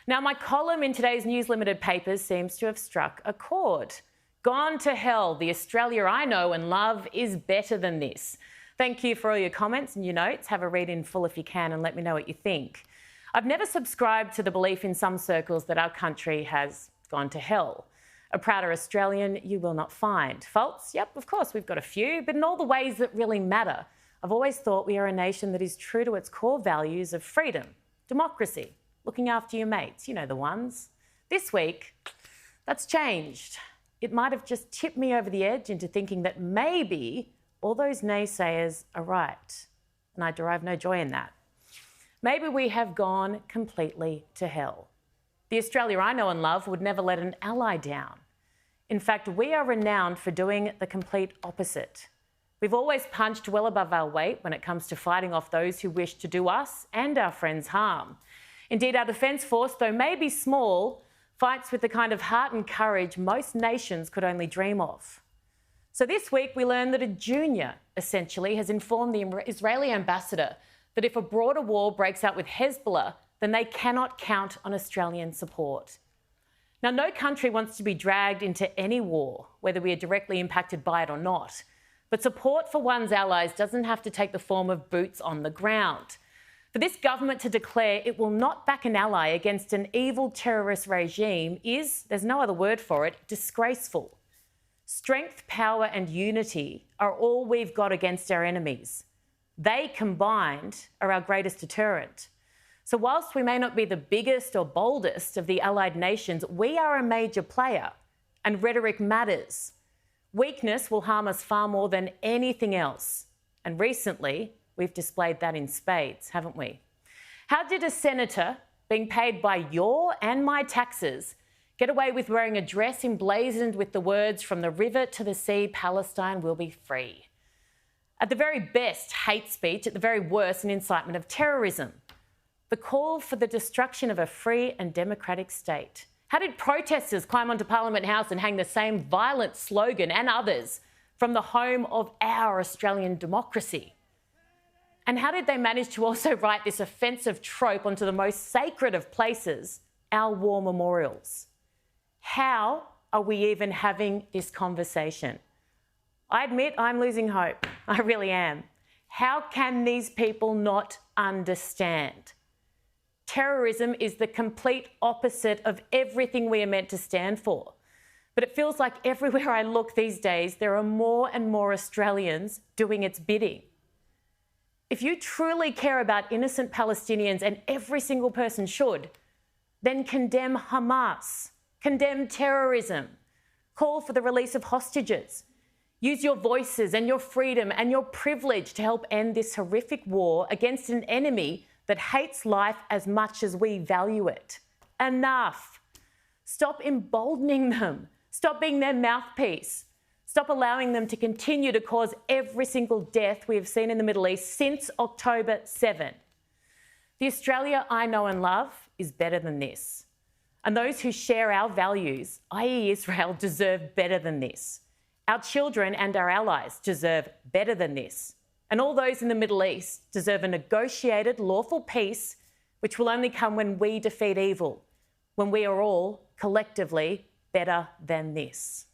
Now, my column in today's News Limited papers seems to have struck a chord. Gone to hell, the Australia I know and love is better than this. Thank you for all your comments and your notes. Have a read in full if you can and let me know what you think. I've never subscribed to the belief in some circles that our country has gone to hell. A prouder Australian you will not find. Faults? Yep, of course, we've got a few, but in all the ways that really matter. I've always thought we are a nation that is true to its core values of freedom, democracy, looking after your mates, you know the ones. This week, that's changed. It might have just tipped me over the edge into thinking that maybe all those naysayers are right, and I derive no joy in that. Maybe we have gone completely to hell. The Australia I know and love would never let an ally down. In fact, we are renowned for doing the complete opposite. We've always punched well above our weight when it comes to fighting off those who wish to do us and our friends harm. Indeed, our Defence Force, though maybe small, fights with the kind of heart and courage most nations could only dream of. So this week we learned that a junior, essentially, has informed the Israeli ambassador that if a broader war breaks out with Hezbollah, then they cannot count on Australian support. Now, no country wants to be dragged into any war, whether we are directly impacted by it or not. But support for one's allies doesn't have to take the form of boots on the ground. For this government to declare it will not back an ally against an evil terrorist regime is, there's no other word for it, disgraceful. Strength, power and unity are all we've got against our enemies. They combined are our greatest deterrent. So whilst we may not be the biggest or boldest of the allied nations, we are a major player and rhetoric matters. Weakness will harm us far more than anything else. And recently, we've displayed that in spades, haven't we? How did a senator, being paid by your and my taxes, get away with wearing a dress emblazoned with the words, "From the river to the sea, Palestine will be free"? At the very best, hate speech. At the very worst, an incitement of terrorism. The call for the destruction of a free and democratic state. How did protesters climb onto Parliament House and hang the same violent slogan and others from the home of our Australian democracy? And how did they manage to also write this offensive trope onto the most sacred of places, our war memorials? How are we even having this conversation? I admit I'm losing hope. I really am. How can these people not understand? Terrorism is the complete opposite of everything we are meant to stand for. But it feels like everywhere I look these days, there are more and more Australians doing its bidding. If you truly care about innocent Palestinians, and every single person should, then condemn Hamas, condemn terrorism, call for the release of hostages. Use your voices and your freedom and your privilege to help end this horrific war against an enemy that hates life as much as we value it. Enough. Stop emboldening them. Stop being their mouthpiece. Stop allowing them to continue to cause every single death we have seen in the Middle East since October 7. The Australia I know and love is better than this. And those who share our values, i.e. Israel, deserve better than this. Our children and our allies deserve better than this. And all those in the Middle East deserve a negotiated, lawful peace, which will only come when we defeat evil, when we are all collectively better than this.